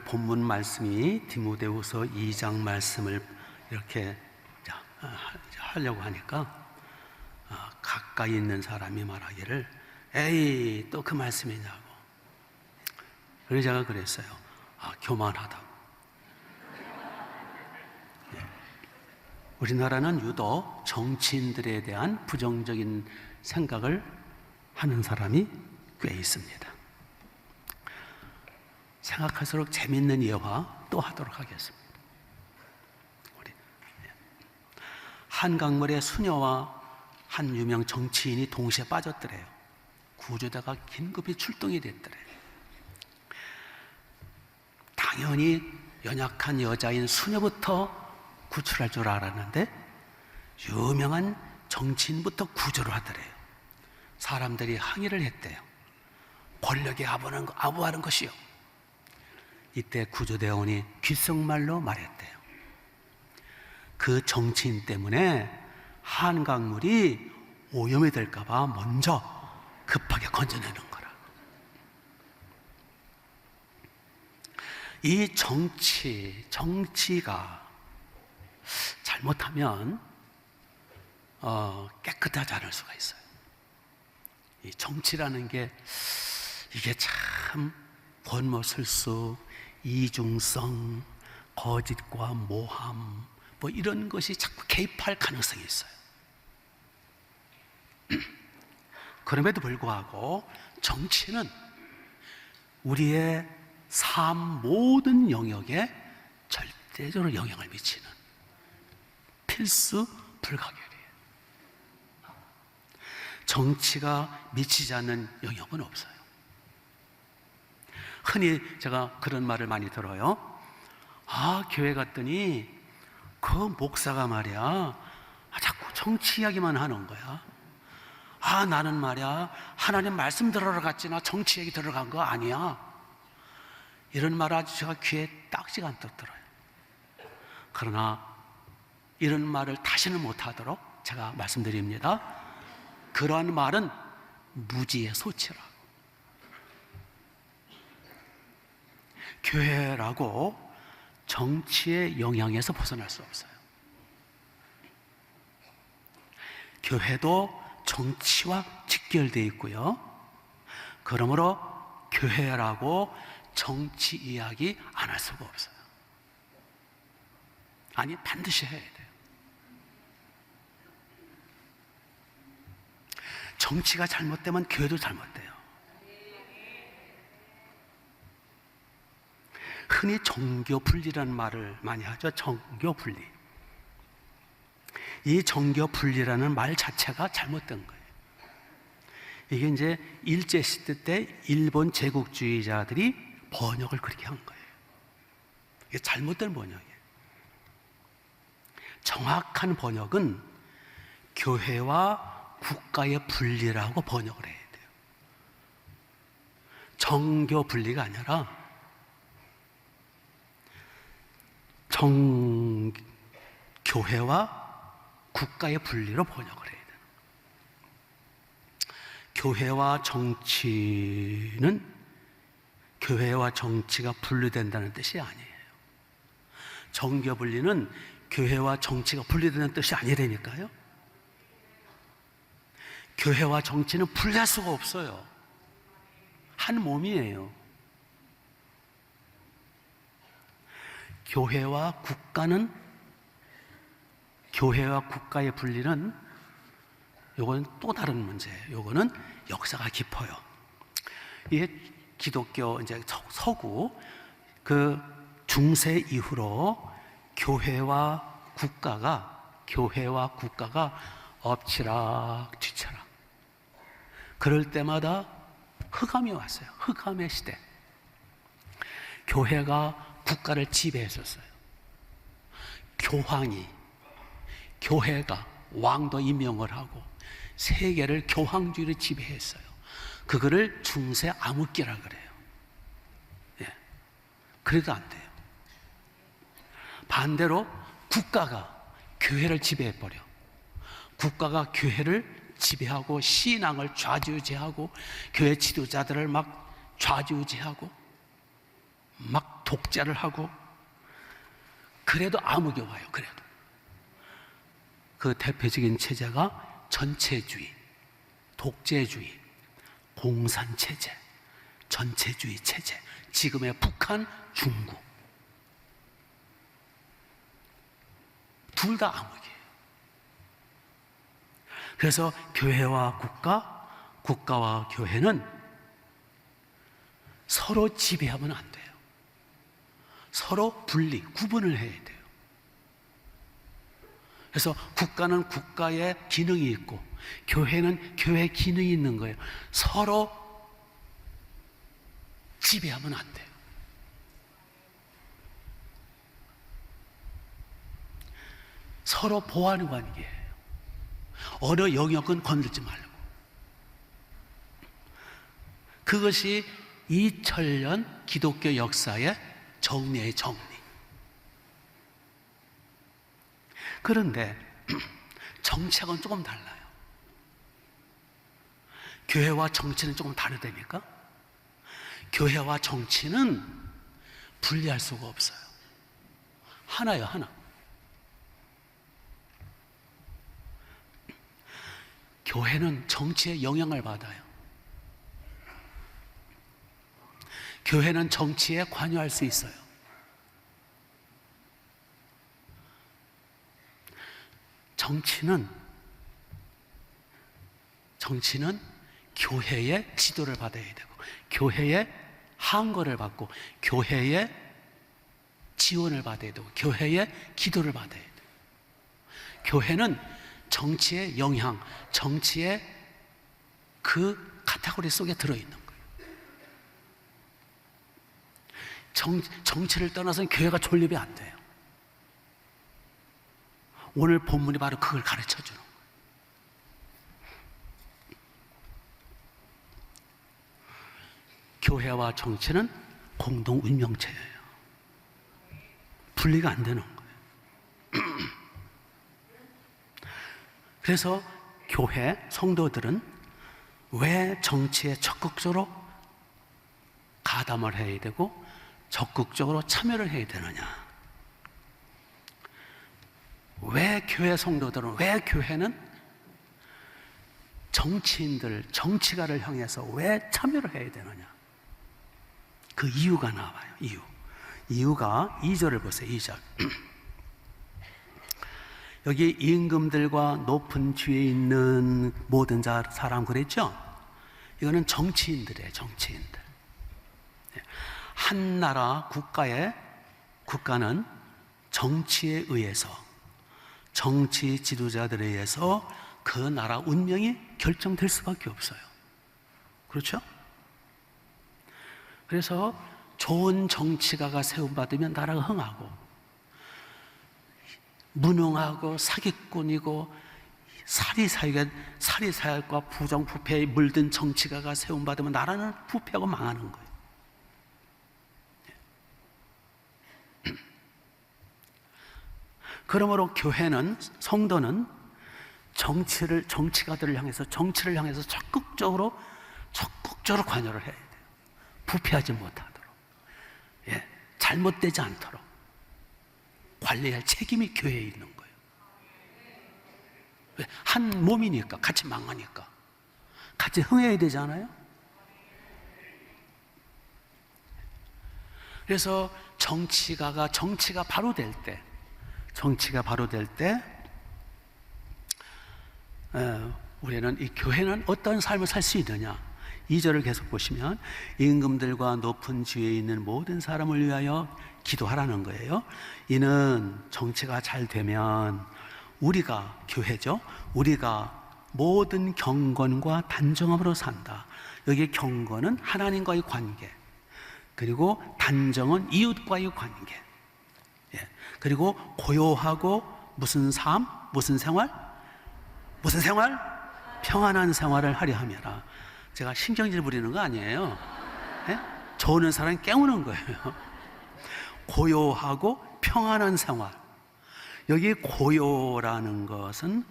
본문 말씀이 디모데후서 2장 말씀을 이렇게 하려고 하니까 가까이 있는 사람이 말하기를 에이 또 그 말씀이냐고. 그래서 제가 그랬어요. 교만하다고. 우리나라는 유독 정치인들에 대한 부정적인 생각을 하는 사람이 꽤 있습니다. 생각할수록 재밌는 예화 또 하도록 하겠습니다. 한강물에 수녀와 한 유명 정치인이 동시에 빠졌더래요. 구조대가 긴급히 출동이 됐더래요. 당연히 연약한 여자인 수녀부터 구출할 줄 알았는데 유명한 정치인부터 구조를 하더래요. 사람들이 항의를 했대요. 권력에 아부하는 것이요. 이때 구조대원이 귓속말로 말했대요. 그 정치인 때문에 한강물이 오염이 될까봐 먼저 급하게 건져내는 거라. 이 정치가 잘못하면 깨끗하지 않을 수가 있어요. 이 정치라는 게 이게 참 권모술수, 이중성, 거짓과 모함 뭐 이런 것이 자꾸 개입할 가능성이 있어요. 그럼에도 불구하고 정치는 우리의 삶 모든 영역에 절대적으로 영향을 미치는 필수 불가결이에요. 정치가 미치지 않는 영역은 없어요. 흔히 제가 그런 말을 많이 들어요. 교회 갔더니 그 목사가 말이야 자꾸 정치 이야기만 하는 거야. 나는 말이야 하나님 말씀 들으러 갔지나 정치 얘기 들어간 거 아니야. 이런 말 아주 제가 귀에 딱지가 않도록 들어요. 그러나 이런 말을 다시는 못하도록 제가 말씀드립니다. 그러한 말은 무지의 소치라고. 교회라고 정치의 영향에서 벗어날 수 없어요. 교회도 정치와 직결되어 있고요. 그러므로 교회라고 정치 이야기 안 할 수가 없어요. 아니, 반드시 해야 돼요. 정치가 잘못되면 교회도 잘못돼요. 흔히 정교분리라는 말을 많이 하죠. 정교분리. 이 정교분리라는 말 자체가 잘못된 거예요. 이게 이제 일제시대 때 일본 제국주의자들이 번역을 그렇게 한 거예요. 이게 잘못된 번역이에요. 정확한 번역은 교회와 국가의 분리라고 번역을 해야 돼요. 정교 분리가 아니라 교회와 국가의 분리로 번역을 해야 돼요. 교회와 정치가 분리된다는 뜻이 아니에요. 정교 분리는 교회와 정치가 분리되는 뜻이 아니라니까요. 교회와 정치는 분리할 수가 없어요. 한 몸이에요. 교회와 국가의 분리는 요건 또 다른 문제예요. 요거는 역사가 깊어요. 이게 기독교 이제 서구 그 중세 이후로 교회와 국가가 엎치락 뒤치락. 그럴 때마다 흑암이 왔어요. 흑암의 시대. 교회가 국가를 지배했었어요. 교회가 왕도 임명을 하고 세계를 교황주의로 지배했어요. 그거를 중세 암흑기라 그래요. 그래도 안 돼요. 반대로 국가가 교회를 지배해버려. 국가가 교회를 지배하고 신앙을 좌지우지하고 교회 지도자들을 막 좌지우지하고 막 독재를 하고, 그래도 암흑이 와요. 그래도 그 대표적인 체제가 전체주의, 독재주의, 공산체제, 전체주의 체제, 지금의 북한, 중국, 둘 다 암흑이에요. 그래서 교회와 국가, 국가와 교회는 서로 지배하면 안 돼요. 서로 분리, 구분을 해야 돼요. 그래서 국가는 국가의 기능이 있고 교회는 교회의 기능이 있는 거예요. 서로 지배하면 안 돼요. 서로 보호하는 관계예요. 어느 영역은 건들지 말고. 그것이 2000년 기독교 역사의 정리의 정리. 그런데 정치하고는 조금 달라요. 교회와 정치는 조금 다르다니까? 교회와 정치는 분리할 수가 없어요. 하나요, 하나. 교회는 정치에 영향을 받아요. 교회는 정치에 관여할 수 있어요. 정치는 교회의 지도를 받아야 되고, 교회의 항거를 받고, 교회의 지원을 받아야 되고, 교회의 기도를 받아야 돼요. 교회는 정치의 영향, 정치의 그 카테고리 속에 들어있는 거예요. 정치를 떠나서는 교회가 존립이 안 돼요. 오늘 본문이 바로 그걸 가르쳐 주는 거예요. 교회와 정치는 공동 운명체예요. 분리가 안 되는 거예요. 그래서 교회 성도들은 왜 정치에 적극적으로 가담을 해야 되고 적극적으로 참여를 해야 되느냐? 왜 교회 성도들은, 왜 교회는 정치인들, 정치가를 향해서 왜 참여를 해야 되느냐? 그 이유가 나와요. 이유가 2절을 보세요. 2절. 여기 임금들과 높은 지위에 있는 모든 사람 그랬죠? 이거는 정치인들이에요. 정치인들. 한 나라 국가는 정치에 의해서, 정치 지도자들에 의해서 그 나라 운명이 결정될 수밖에 없어요. 그렇죠? 그래서 좋은 정치가가 세움받으면 나라가 흥하고, 무능하고 사기꾼이고 사리사욕과 부정부패에 물든 정치가가 세움받으면 나라는 부패하고 망하는 거예요. 그러므로 교회는, 성도는 정치가들을 향해서, 정치를 향해서 적극적으로 관여를 해야 돼요. 부패하지 못하도록, 잘못되지 않도록 관리할 책임이 교회에 있는 거예요. 왜? 한 몸이니까, 같이 망하니까 같이 흥해야 되잖아요. 그래서 정치가 바로 될 때, 우리는, 이 교회는 어떤 삶을 살 수 있느냐? 2절을 계속 보시면 임금들과 높은 지위에 있는 모든 사람을 위하여 기도하라는 거예요. 이는 정치가 잘 되면 우리가, 교회죠, 우리가 모든 경건과 단정함으로 산다. 여기 경건은 하나님과의 관계, 그리고 단정은 이웃과의 관계, 그리고 고요하고 무슨 삶, 무슨 생활? 평안한 생활을 하려 함이라. 제가 신경질 부리는 거 아니에요. 좋은 사람 깨우는 거예요. 고요하고 평안한 생활. 여기 고요라는 것은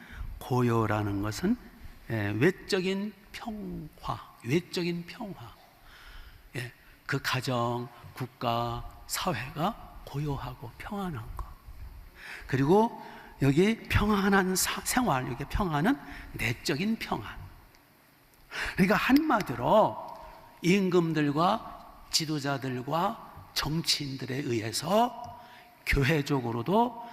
외적인 평화. 그 가정, 국가, 사회가 고요하고 평안한 것. 그리고 여기 평안한 생활, 여기 평안은 내적인 평안. 그러니까 한마디로 임금들과 지도자들과 정치인들에 의해서 교회적으로도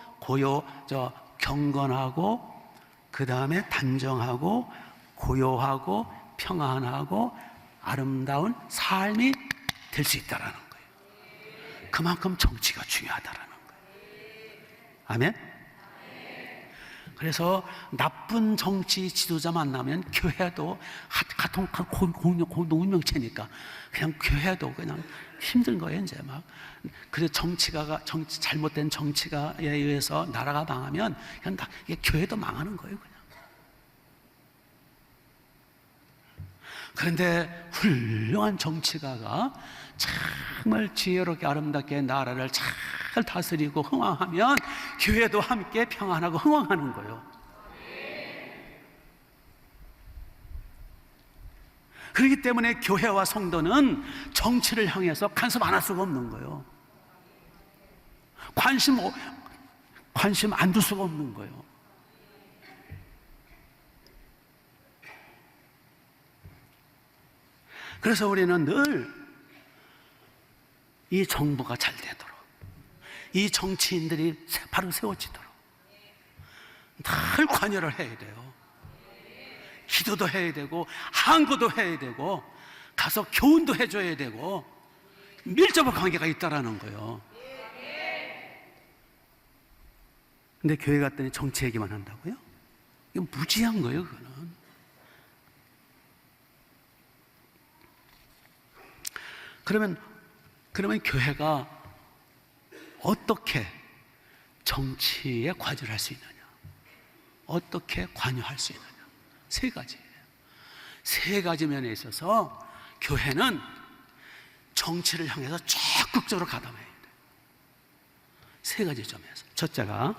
경건하고, 그 다음에 단정하고 고요하고 평안하고 아름다운 삶이 될 수 있다라는 거예요. 그만큼 정치가 중요하다라는 거예요. 아멘? 그래서 나쁜 정치 지도자 만나면 교회도 같은 공동명체니까 그냥 교회도 그냥 힘든 거예요. 이제 막 그래 잘못된 정치가에 의해서 나라가 망하면 그냥 교회도 망하는 거예요. 그냥. 그런데 훌륭한 정치가가 정말 지혜롭게 아름답게 나라를 잘 다스리고 흥왕하면 교회도 함께 평안하고 흥왕하는 거예요. 그렇기 때문에 교회와 성도는 정치를 향해서 간섭 안 할 수가 없는 거예요. 관심 안 둘 수가 없는 거예요. 그래서 우리는 늘 이 정부가 잘 되도록, 이 정치인들이 바로 세워지도록 늘 관여를 해야 돼요. 기도도 해야 되고 항구도 해야 되고 가서 교훈도 해줘야 되고 밀접한 관계가 있다라는 거예요. 근데 교회 갔더니 정치 얘기만 한다고요? 이건 무지한 거예요. 그거는. 그러면 교회가 어떻게 정치에 관여를 할 수 있느냐? 어떻게 관여할 수 있느냐? 세 가지예요. 세 가지 면에 있어서 교회는 정치를 향해서 적극적으로 가담해야 돼요. 세 가지 점에서. 첫째가,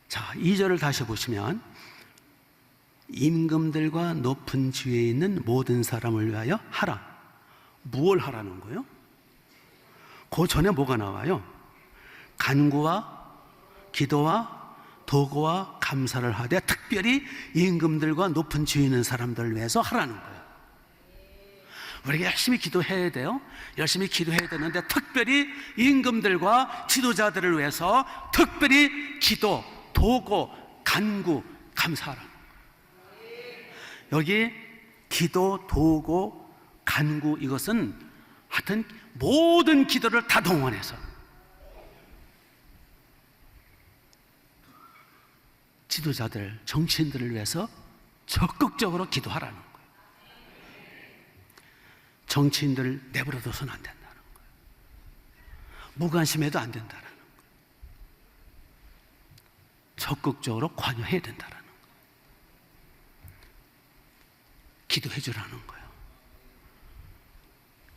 자, 2절을 다시 보시면 임금들과 높은 지위에 있는 모든 사람을 위하여 하라. 무엇을 하라는 거예요? 그 전에 뭐가 나와요? 간구와 기도와 도구와 감사를 하되 특별히 임금들과 높은 지위 있는 사람들을 위해서 하라는 거예요. 우리가 열심히 기도해야 돼요. 열심히 기도해야 되는데 특별히 임금들과 지도자들을 위해서 특별히 기도, 도구, 간구, 감사하라는 거예요. 여기 기도, 도구, 간구, 이것은 하여튼 모든 기도를 다 동원해서 지도자들, 정치인들을 위해서 적극적으로 기도하라는 거예요. 정치인들을 내버려둬서는 안 된다는 거예요. 무관심해도 안 된다는 거예요. 적극적으로 관여해야 된다는 거예요. 기도해 주라는 거예요.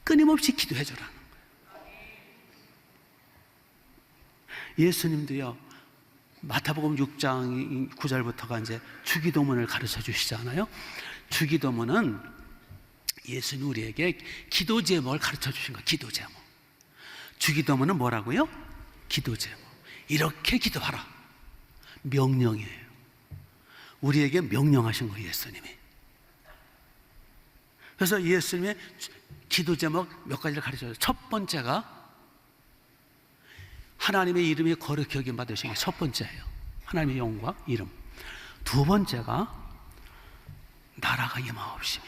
끊임없이 기도해 주라는 거예요. 예수님도요, 마태복음 6장 9절부터가 이제 주기도문을 가르쳐 주시잖아요. 주기도문은 예수님 우리에게 기도 제목을 가르쳐 주신 거예요. 기도 제목. 주기도문은 뭐라고요? 기도 제목. 이렇게 기도하라. 명령이에요. 우리에게 명령하신 거예요, 예수님이. 그래서 예수님의 기도 제목 몇 가지를 가르쳐줘요. 첫 번째가 하나님의 이름이 거룩히 여김 받으시는 게 첫 번째예요. 하나님의 영과 이름. 두 번째가 나라가 임하옵시며,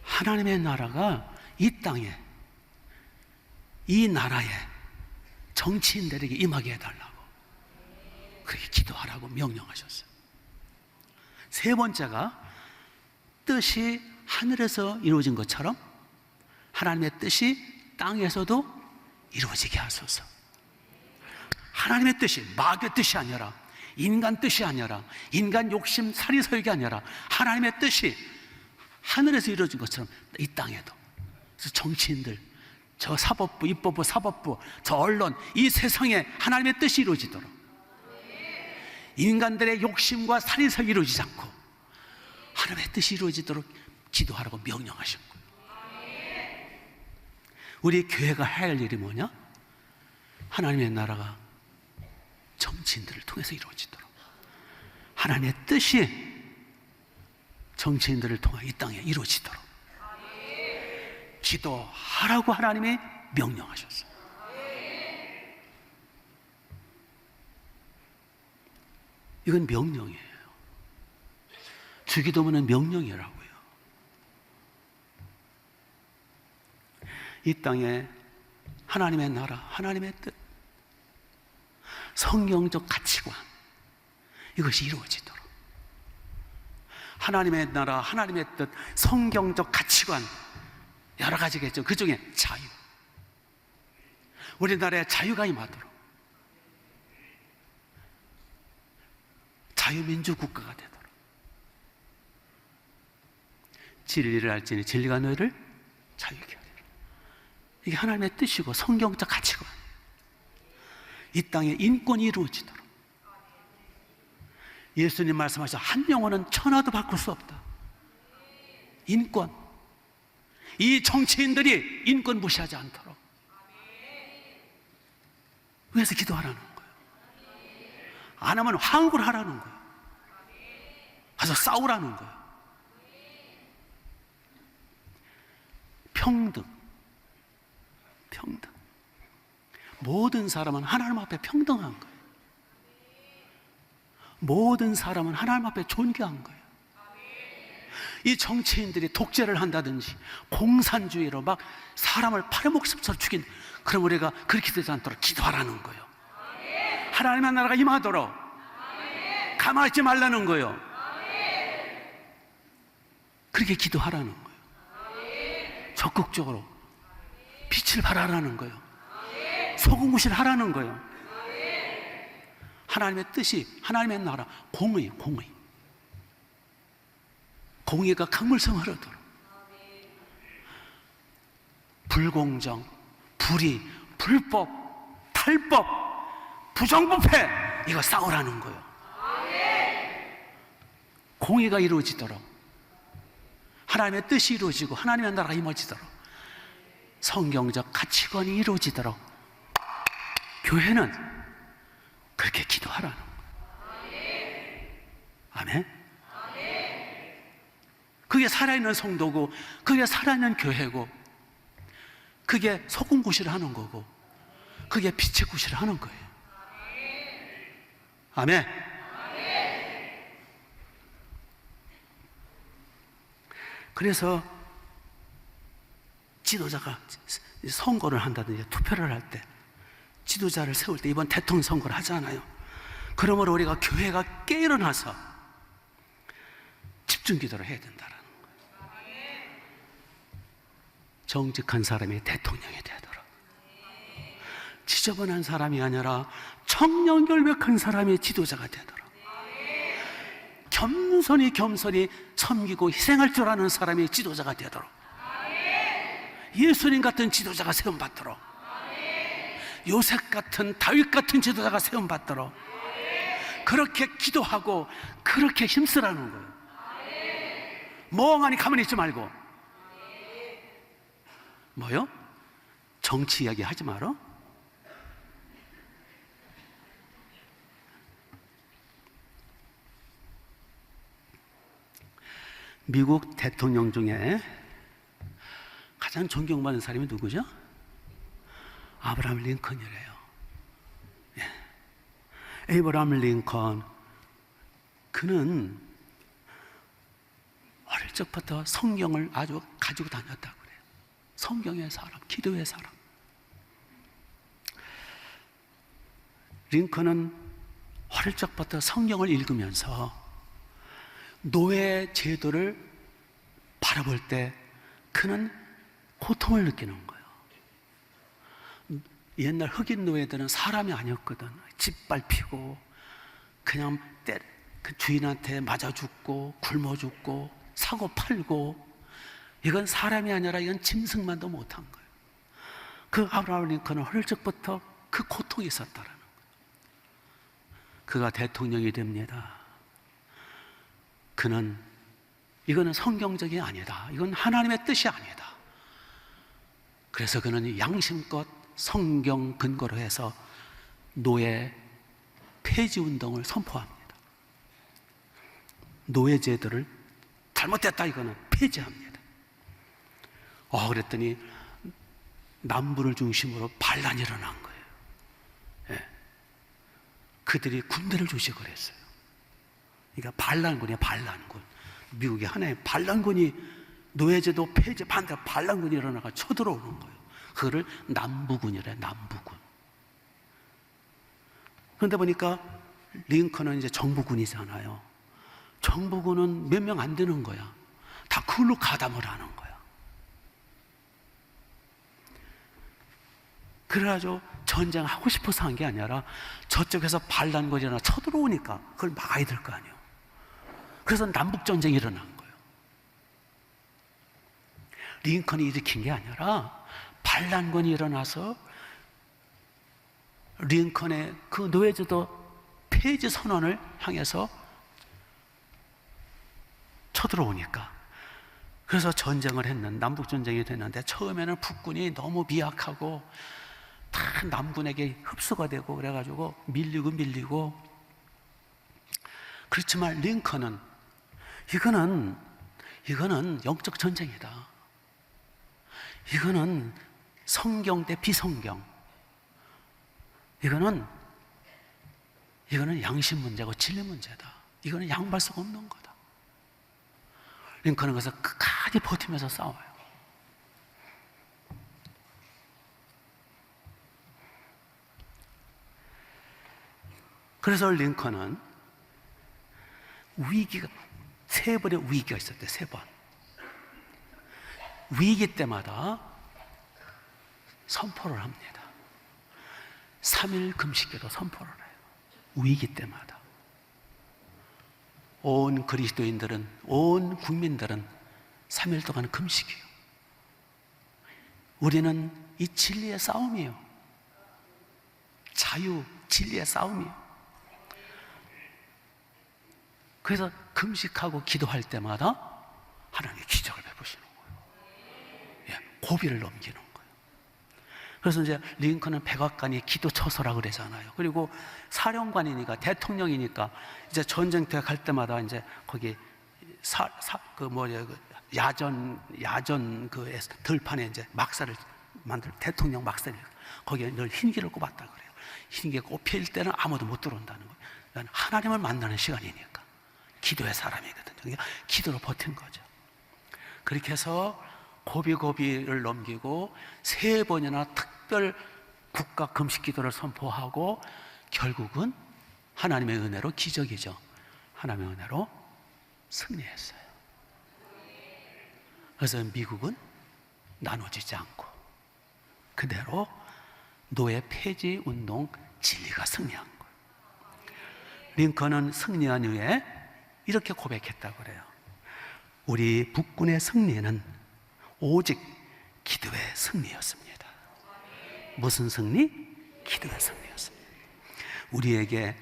하나님의 나라가 이 땅에, 이 나라에 정치인들에게 임하게 해달라고 그렇게 기도하라고 명령하셨어요. 세 번째가 뜻이 하늘에서 이루어진 것처럼 하나님의 뜻이 땅에서도 이루어지게 하소서. 하나님의 뜻이 마귀의 뜻이 아니라, 인간 뜻이 아니라, 인간 욕심 사리서욕이 아니라 하나님의 뜻이 하늘에서 이루어진 것처럼 이 땅에도. 그래서 정치인들, 저 사법부, 입법부, 사법부, 저 언론, 이 세상에 하나님의 뜻이 이루어지도록, 인간들의 욕심과 사리서욕이 이루어지지 않고 하나님의 뜻이 이루어지도록 기도하라고 명령하신 거예요. 우리 교회가 해야 할 일이 뭐냐? 하나님의 나라가 정치인들을 통해서 이루어지도록, 하나님의 뜻이 정치인들을 통해 이 땅에 이루어지도록 기도하라고 하나님이 명령하셨어요. 이건 명령이에요. 주기도문은 명령이라고요. 이 땅에 하나님의 나라, 하나님의 뜻, 성경적 가치관, 이것이 이루어지도록, 하나님의 나라, 하나님의 뜻, 성경적 가치관, 여러 가지겠죠. 그 중에 자유, 우리나라에 자유가 임하도록, 자유민주 국가가 되도록, 진리를 알지니 진리가 너희를 자유케 하리라. 이게 하나님의 뜻이고 성경적 가치관. 이 땅에 인권이 이루어지도록. 예수님 말씀하셔 한 영혼은 천하도 바꿀 수 없다. 인권. 이 정치인들이 인권 무시하지 않도록. 위해서 기도하라는 거예요. 안 하면 항복을 하라는 거예요. 가서 싸우라는 거예요. 평등. 평등. 모든 사람은 하나님 앞에 평등한 거예요. 모든 사람은 하나님 앞에 존귀한 거예요. 이 정치인들이 독재를 한다든지 공산주의로 막 사람을 팔아먹습처럼 죽인, 그럼 우리가 그렇게 되지 않도록 기도하라는 거예요. 하나님의 나라가 임하도록 가만히 있지 말라는 거예요. 그렇게 기도하라는 거예요. 적극적으로 빛을 발하라는 거예요. 소금구실 하라는 거예요. 하나님의 뜻이, 하나님의 나라, 공의가 강물성 흐르도록. 불공정, 불의, 불법, 탈법, 부정부패, 이거 싸우라는 거예요. 공의가 이루어지도록, 하나님의 뜻이 이루어지고 하나님의 나라가 임해지도록, 성경적 가치관이 이루어지도록 교회는 그렇게 기도하라는 거예요. 아멘. 그게 살아있는 성도고, 그게 살아있는 교회고, 그게 소금 구실을 하는 거고, 그게 빛의 구실을 하는 거예요. 아멘. 그래서 지도자가 선거를 한다든지 투표를 할 때, 지도자를 세울 때, 이번 대통령 선거를 하잖아요. 그러므로 우리가 교회가 깨어나서 집중 기도를 해야 된다는 거예요. 정직한 사람이 대통령이 되도록, 지저분한 사람이 아니라 청렴결백한 사람이 지도자가 되도록, 겸손히 섬기고 희생할 줄 아는 사람이 지도자가 되도록, 예수님 같은 지도자가 세움받도록, 요셉 같은, 다윗 같은 지도자가 세움받도록, 그렇게 기도하고 그렇게 힘쓰라는 거예요. 멍하니 가만히 있지 말고. 뭐요? 정치 이야기 하지 말어? 미국 대통령 중에 가장 존경받는 사람이 누구죠? 아브라함 링컨이래요. 예. 에이브라함 링컨, 그는 어릴 적부터 성경을 아주 가지고 다녔다고 그래요. 성경의 사람, 기도의 사람. 링컨은 어릴 적부터 성경을 읽으면서 노예 제도를 바라볼 때 그는 고통을 느끼는 거예요. 옛날 흑인 노예들은 사람이 아니었거든. 짓밟히고 그냥 그 주인한테 맞아 죽고 굶어 죽고 사고 팔고, 이건 사람이 아니라 이건 짐승만도 못한 거예요. 그 아브라함 링컨은 어릴 적부터 그 고통이 있었다라는 거예요. 그가 대통령이 됩니다. 그는 이거는 성경적이 아니다, 이건 하나님의 뜻이 아니다, 그래서 그는 양심껏 성경 근거로 해서 노예 폐지 운동을 선포합니다. 노예제도를 잘못됐다 이거는 폐지합니다. 그랬더니 남부를 중심으로 반란이 일어난 거예요. 예. 그들이 군대를 조직을 했어요. 그러니까 반란군이에요, 반란군. 미국의 하나의 반란군이 노예제도 폐지 반대 반란군이 일어나가 쳐들어오는 거예요. 그거를 남부군이래, 남부군. 그런데 보니까 링컨은 이제 정부군이잖아요. 정부군은 몇 명 안 되는 거야. 다 그걸로 가담을 하는 거야. 그래가지고 전쟁하고 싶어서 한 게 아니라 저쪽에서 반란군이 일어나 쳐들어오니까 그걸 막아야 될 거 아니에요. 그래서 남북전쟁이 일어난 거예요. 링컨이 일으킨 게 아니라 반란군이 일어나서 링컨의 그 노예제도 폐지 선언을 향해서 쳐들어오니까, 그래서 전쟁을 했는, 남북전쟁이 됐는데 처음에는 북군이 너무 미약하고 다 남군에게 흡수가 되고 그래가지고 밀리고 그렇지만 링컨은 이거는 영적 전쟁이다. 이거는 성경 대 비성경. 이거는 양심 문제고 진리 문제다. 이거는 양보할 수가 없는 거다. 링컨은 그래서 끝까지 버티면서 싸워요. 그래서 링컨은 세 번의 위기가 있었대, 세 번. 위기 때마다 선포를 합니다. 3일 금식기도 선포를 해요. 위기 때마다. 온 그리스도인들은, 온 국민들은 3일 동안 금식이에요. 우리는 이 진리의 싸움이에요. 자유, 진리의 싸움이에요. 그래서 금식하고 기도할 때마다 하나님의 기적을 베푸시는 거예요. 고비를 넘기는 거예요. 그래서 이제 링컨은 백악관이 기도 처소라 그러잖아요. 그리고 사령관이니까, 대통령이니까 이제 전쟁터에 갈 때마다 이제 거기 야전 그 들판에 이제 막사를 만들, 대통령 막사를, 거기에 늘 흰기를 꼽았다 그래요. 흰기가 꼽힐 때는 아무도 못 들어온다는 거예요. 하나님을 만나는 시간이니까. 기도의 사람이거든요. 그러니까 기도로 버틴 거죠. 그렇게 해서 고비를 넘기고 3번이나 특별 국가 금식 기도를 선포하고 결국은 하나님의 은혜로, 기적이죠, 하나님의 은혜로 승리했어요. 그래서 미국은 나눠지지 않고 그대로 노예 폐지 운동 진리가 승리한 거예요. 링컨은 승리한 후에 이렇게 고백했다고 그래요. 우리 북군의 승리는 오직 기도의 승리였습니다. 무슨 승리? 기도의 승리였습니다. 우리에게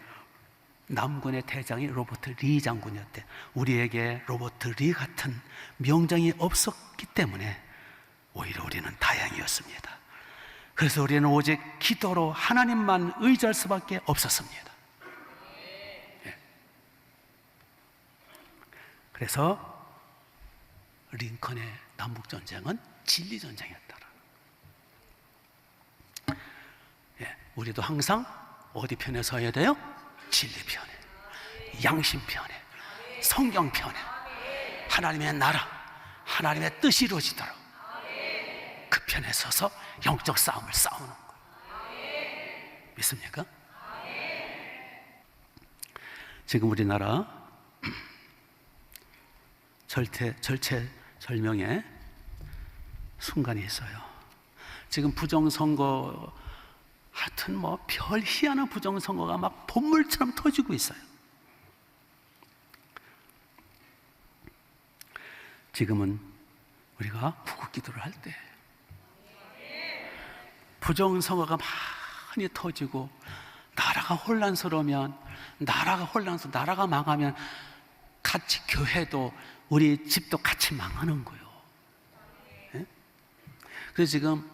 남군의 대장이 로버트 리 장군이었대. 우리에게 로버트 리 같은 명장이 없었기 때문에 오히려 우리는 다행이었습니다. 그래서 우리는 오직 기도로 하나님만 의지할 수밖에 없었습니다. 그래서 링컨의 남북전쟁은 진리전쟁이었다. 우리도 항상 어디 편에 서야 돼요? 진리 편에, 양심 편에, 성경 편에, 하나님의 나라, 하나님의 뜻이 이루어지도록 그 편에 서서 영적 싸움을 싸우는 거예요. 믿습니까? 지금 우리나라 절체절명의 순간이 있어요. 지금 부정선거, 하여튼 뭐 별 희한한 부정선거가 막 본물처럼 터지고 있어요. 지금은 우리가 구국기도를 할 때 부정선거가 많이 터지고 나라가 혼란스러우면, 나라가 망하면 같이 교회도 우리 집도 같이 망하는 거예요. 그래서 지금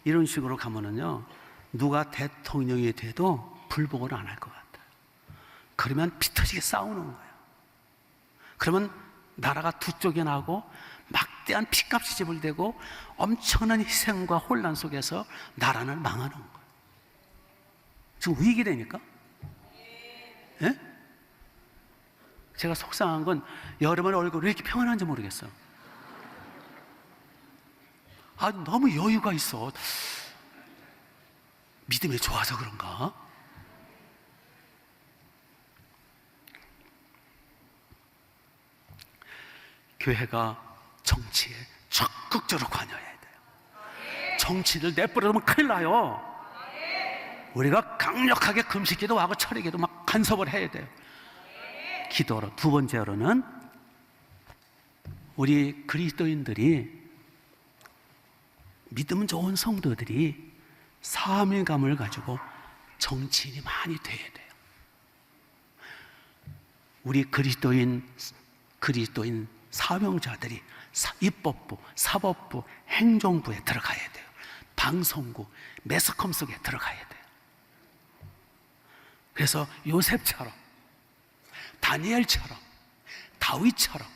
이런 식으로 가면은요, 누가 대통령이 돼도 불복을 안 할 것 같아요. 그러면 피 터지게 싸우는 거예요. 그러면 나라가 두 쪽이 나고 막대한 피값이 지불되고 엄청난 희생과 혼란 속에서 나라는 망하는 거예요. 지금 위기되니까. 예? 제가 속상한 건 여러분의 얼굴이 왜 이렇게 평안한지 모르겠어요. 아, 너무 여유가 있어. 믿음이 좋아서 그런가? 교회가 정치에 적극적으로 관여해야 돼요. 정치를 내버려두면 큰일 나요. 우리가 강력하게 금식기도 하고 철회기도 막 간섭을 해야 돼요. 기도로. 두 번째로는 우리 그리스도인들이, 믿음 좋은 성도들이 사명감을 가지고 정치인이 많이 돼야 돼요. 우리 그리스도인 사명자들이 입법부, 사법부, 행정부에 들어가야 돼요. 방송국, 매스컴 속에 들어가야 돼요. 그래서 요셉처럼, 다니엘처럼, 다윗처럼,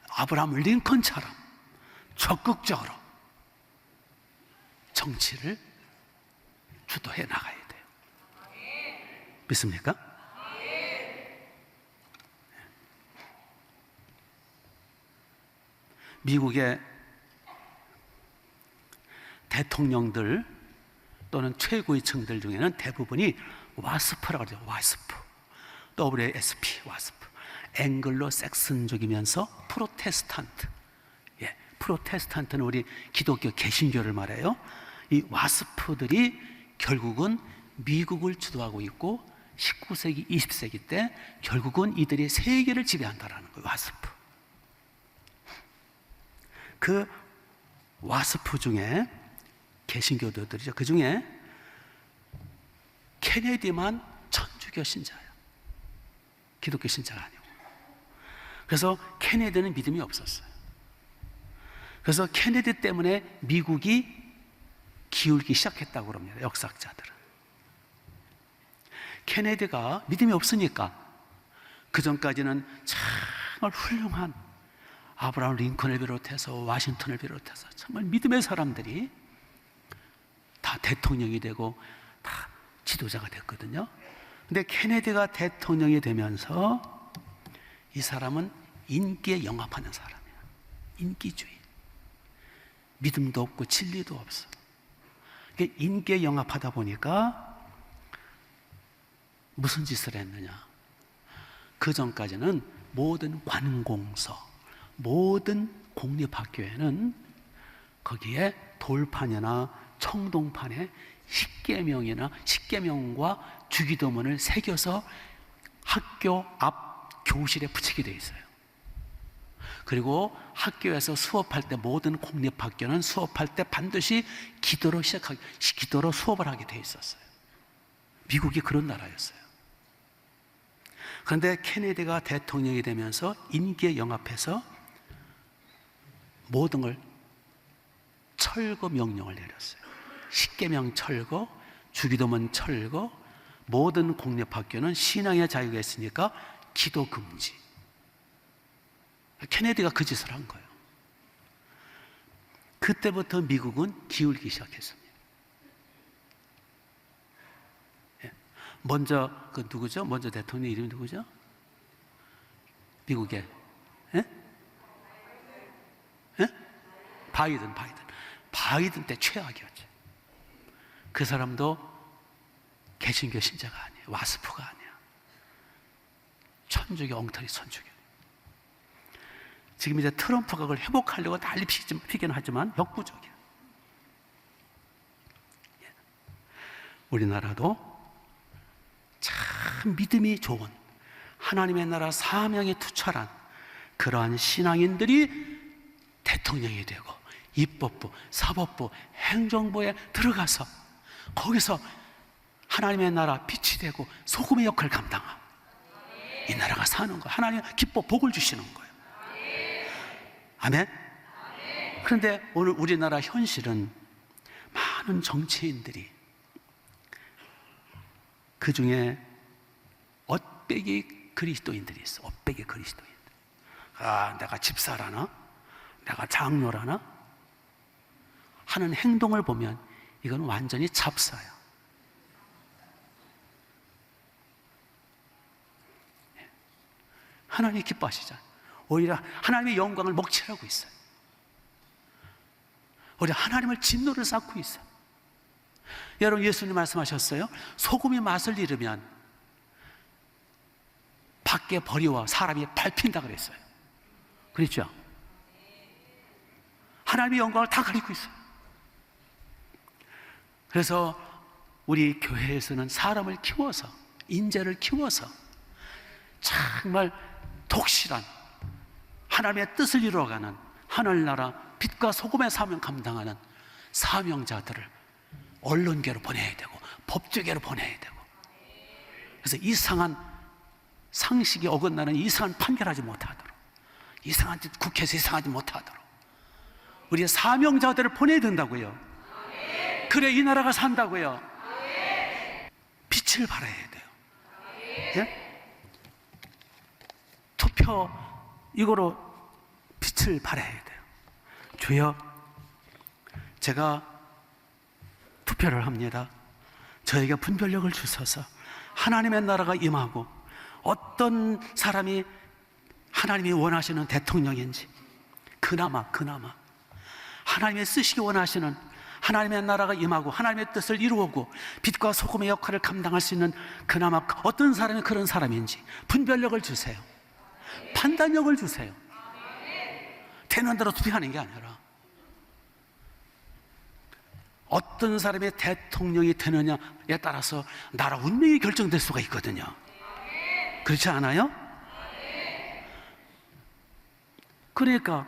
아브라함 링컨처럼 적극적으로 정치를 주도해 나가야 돼요. 믿습니까? 미국의 대통령들 또는 최고위층들 중에는 대부분이 와스프라고 그러죠. 와스프, WSP, 와스프, 앵글로 섹슨족이면서 프로테스탄트. 예, 프로테스탄트는 우리 기독교 개신교를 말해요. 이 와스프들이 결국은 미국을 주도하고 있고 19세기, 20세기 때 결국은 이들이 세계를 지배한다라는 거예요. 와스프. 그 와스프 중에 개신교도들이죠. 그 중에 케네디만 천주교 신자예요. 기독교 신자가 아니고. 그래서 케네디는 믿음이 없었어요. 그래서 케네디 때문에 미국이 기울기 시작했다고 그럽니다. 역사학자들은. 케네디가 믿음이 없으니까 그 전까지는 정말 훌륭한 아브라함 링컨을 비롯해서 와싱턴을 비롯해서 정말 믿음의 사람들이 다 대통령이 되고 다 지도자가 됐거든요. 근데 케네디가 대통령이 되면서 이 사람은 인기에 영합하는 사람이에요. 인기주의. 믿음도 없고 진리도 없어. 인기에 영합하다 보니까 무슨 짓을 했느냐. 그 전까지는 모든 관공서, 모든 공립학교에는 거기에 돌판이나 청동판에 십계명과 주기도문을 새겨서 학교 앞 교실에 붙이게 돼 있어요. 그리고 학교에서 수업할 때 모든 공립학교는 수업할 때 반드시 기도로 수업을 하게 돼 있었어요. 미국이 그런 나라였어요. 그런데 케네디가 대통령이 되면서 인기에 영합해서 모든 걸 철거 명령을 내렸어요. 십계명 철거, 주기도문 철거, 모든 공립학교는 신앙의 자유가 있으니까 기도 금지. 케네디가 그 짓을 한 거예요. 그때부터 미국은 기울기 시작했습니다. 먼저 그 누구죠? 먼저 대통령 이름이 누구죠? 미국의 바이든 때 최악이었죠. 그 사람도 개신교 신자가 아니에요. 와스프가 아니야. 천주교 엉터리 천주교. 지금 이제 트럼프가 그걸 회복하려고 난리 피긴 하지만 역부족이야. 우리나라도 참 믿음이 좋은 하나님의 나라 사명에 투철한 그러한 신앙인들이 대통령이 되고 입법부, 사법부, 행정부에 들어가서 거기서 하나님의 나라 빛이 되고 소금의 역할을 감당하고 이 나라가 사는 거예요. 하나님 기뻐 복을 주시는 거예요. 아멘? 그런데 오늘 우리나라 현실은 많은 정치인들이 그 중에 엇배기 그리스도인들이 있어. 엇배기 그리스도인들. 아, 내가 집사라나? 내가 장로라나? 하는 행동을 보면 이건 완전히 잡사야. 하나님이 기뻐하시잖아요. 오히려 하나님의 영광을 먹칠하고 있어요. 오히려 하나님을 진노를 쌓고 있어요. 여러분, 예수님 말씀하셨어요. 소금이 맛을 잃으면 밖에 버리와 사람이 밟힌다 그랬어요. 그렇죠? 하나님의 영광을 다 가리고 있어요. 그래서 우리 교회에서는 사람을 키워서, 인재를 키워서 정말 독실한 하나님의 뜻을 이루어가는 하늘나라 빛과 소금의 사명 감당하는 사명자들을 언론계로 보내야 되고 법조계로 보내야 되고, 그래서 이상한 상식이 어긋나는 이상한 판결하지 못하도록, 이상한 짓 국회에서 이상하지 못하도록 우리의 사명자들을 보내야 된다고요. 그래 이 나라가 산다고요. 빛을 발해야 돼요. 예? 투표 이거로 빛을 발해야 돼요. 주여, 제가 투표를 합니다. 저에게 분별력을 주셔서 하나님의 나라가 임하고 어떤 사람이 하나님이 원하시는 대통령인지, 그나마 하나님의 쓰시기 원하시는 하나님의 나라가 임하고 하나님의 뜻을 이루고 빛과 소금의 역할을 감당할 수 있는 그나마 어떤 사람이 그런 사람인지 분별력을 주세요. 판단력을 주세요. 되는 대로 투표하는 게 아니라 어떤 사람이 대통령이 되느냐에 따라서 나라 운명이 결정될 수가 있거든요. 그렇지 않아요? 그러니까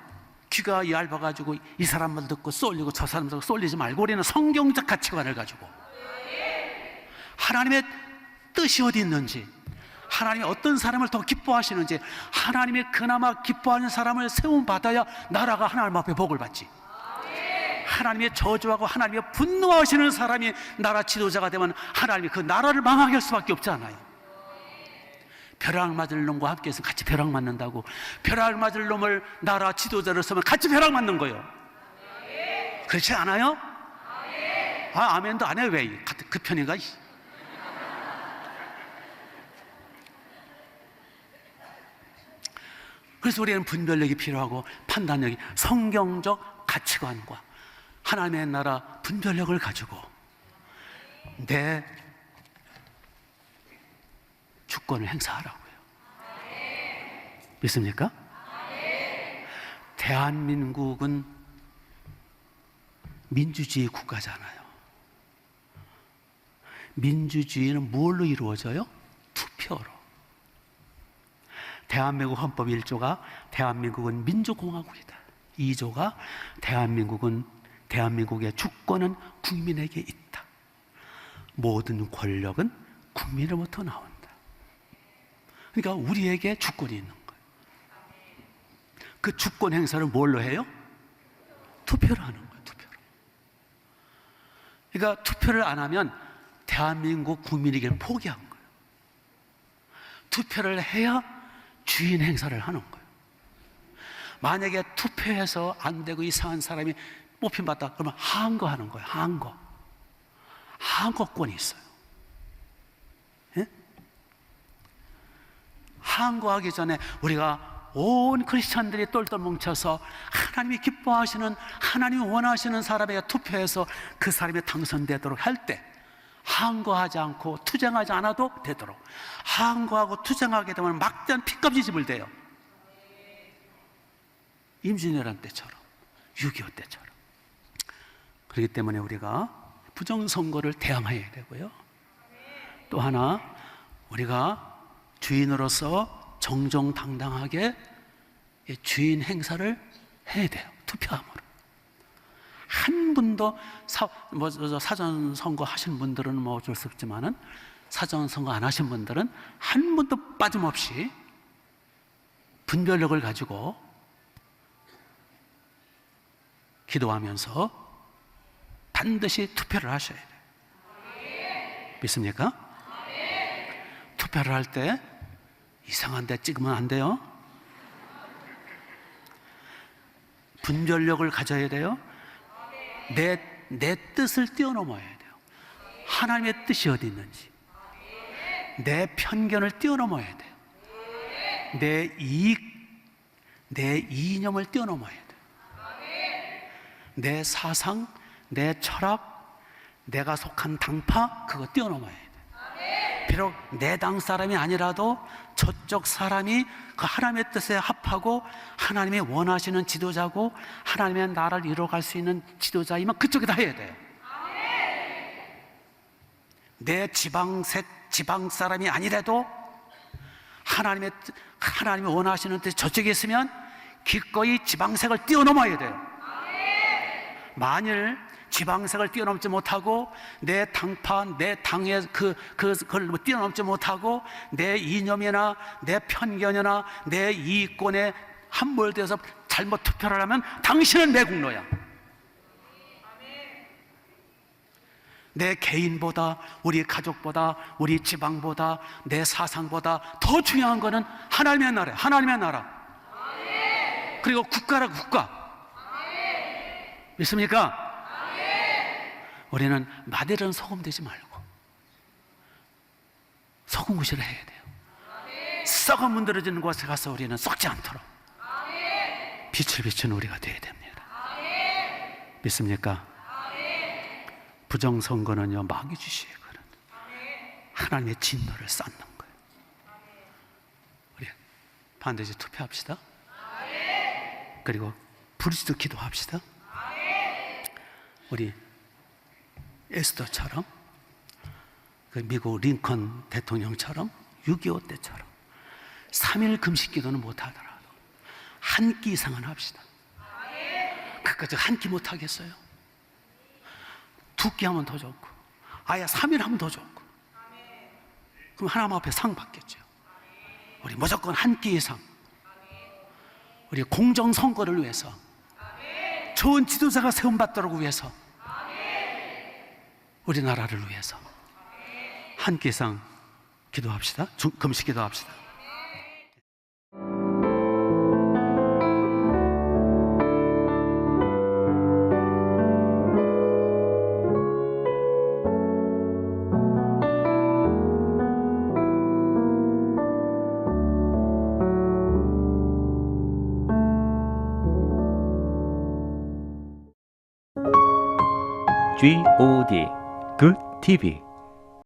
귀가 얇아가지고 이 사람만 듣고 쏠리고 저 사람 듣고 쏠리지 말고 우리는 성경적 가치관을 가지고 하나님의 뜻이 어디 있는지, 하나님이 어떤 사람을 더 기뻐하시는지, 하나님이 그나마 기뻐하는 사람을 세움받아야 나라가 하나님 앞에 복을 받지. 하나님의 저주하고 하나님의 분노하시는 사람이 나라 지도자가 되면 하나님이 그 나라를 망하게 할 수밖에 없잖아요. 벼락 맞을 놈과 함께해서 같이 벼락 맞는다고, 벼락 맞을 놈을 나라 지도자로 서면 같이 벼락 맞는 거예요. 그렇지 않아요? 아, 아멘도 안 해요. 왜? 그 편인가? 그래서 우리는 분별력이 필요하고 판단력이, 성경적 가치관과 하나님의 나라 분별력을 가지고 내 주권을 행사하라고요. 믿습니까? 대한민국은 민주주의 국가잖아요. 민주주의는 뭘로 이루어져요? 투표로. 대한민국 헌법 1조가 대한민국은 민주공화국이다. 2조가 대한민국의 주권은 국민에게 있다. 모든 권력은 국민으로부터 나온다. 그러니까 우리에게 주권이 있는 거예요. 그 주권 행사를 뭘로 해요? 투표로 하는 거예요. 투표로. 그러니까 투표를 안 하면 대한민국 국민에게 포기한 거예요. 투표를 해야 주인 행사를 하는 거예요. 만약에 투표해서 안 되고 이상한 사람이 뽑힘받다 그러면 항거하는 거예요. 항거권이 있어요. 예? 항거하기 전에 우리가 온 크리스찬들이 똘똘 뭉쳐서 하나님이 기뻐하시는, 하나님이 원하시는 사람에게 투표해서 그 사람이 당선되도록 할 때 항거하지 않고 투쟁하지 않아도 되도록, 항거하고 투쟁하게 되면 막대한 피값이 지불돼요. 임진왜란 때처럼, 6.25 때처럼. 그렇기 때문에 우리가 부정선거를 대항해야 되고요. 또 하나, 우리가 주인으로서 정정당당하게 주인 행사를 해야 돼요. 투표함으로. 한 분도 사전선거 하신 분들은 뭐 어쩔 수 없지만은 사전선거 안 하신 분들은 한 분도 빠짐없이 분별력을 가지고 기도하면서 반드시 투표를 하셔야 돼요. 믿습니까? 투표를 할 때 이상한 데 찍으면 안 돼요. 분별력을 가져야 돼요. 내 뜻을 뛰어넘어야 돼요. 하나님의 뜻이 어디 있는지, 내 편견을 뛰어넘어야 돼요. 내 이념을 뛰어넘어야 돼요. 내 사상, 내 철학, 내가 속한 당파, 그거 뛰어넘어야 돼요. 비록 내 당 사람이 아니라도 저쪽 사람이 그 하나님의 뜻에 합하고 하나님이 원하시는 지도자고 하나님의 나라를 이루어갈 수 있는 지도자이면 그쪽에다 해야 돼요. 내 지방 사람이 아니라도 하나님이 원하시는 뜻이 저쪽에 있으면 기꺼이 지방색을 뛰어넘어야 돼요. 만일 지방색을 뛰어넘지 못하고 내 당파, 내 당의 그걸 뛰어넘지 못하고 내 이념이나 내 편견이나 내 이익권에 함몰되어서 잘못 투표를 하면 당신은 매국노야. 내 개인보다, 우리 가족보다, 우리 지방보다, 내 사상보다 더 중요한 것은 하나님의 나라예요. 하나님의 나라. 그리고 국가라 국가. 믿습니까? 우리는 마대는 소금 되지 말고 소금 구실을 해야 돼요. 썩어 문드러지는 곳에 가서 우리는 썩지 않도록 빛을 비추는 우리가 되어야 됩니다. 믿습니까? 부정선거는요, 마귀 주시에 그런 하나님의 진노를 쌓는 거예요. 우리 반드시 투표합시다. 그리고 부르짖어 기도합시다. 우리 에스더처럼, 그 미국 링컨 대통령처럼, 6.25 때처럼 3일 금식 기도는 못하더라도 한 끼 이상은 합시다. 그까지 한 끼 못하겠어요? 2끼 하면 더 좋고, 아예 3일 하면 더 좋고. 그럼 하나님 앞에 상 받겠죠. 우리 무조건 한 끼 이상, 우리 공정선거를 위해서, 좋은 지도자가 세움받도록 위해서, 우리나라를 위해서 한 끼 이상 기도합시다. 금식 기도합시다. GOD Good TV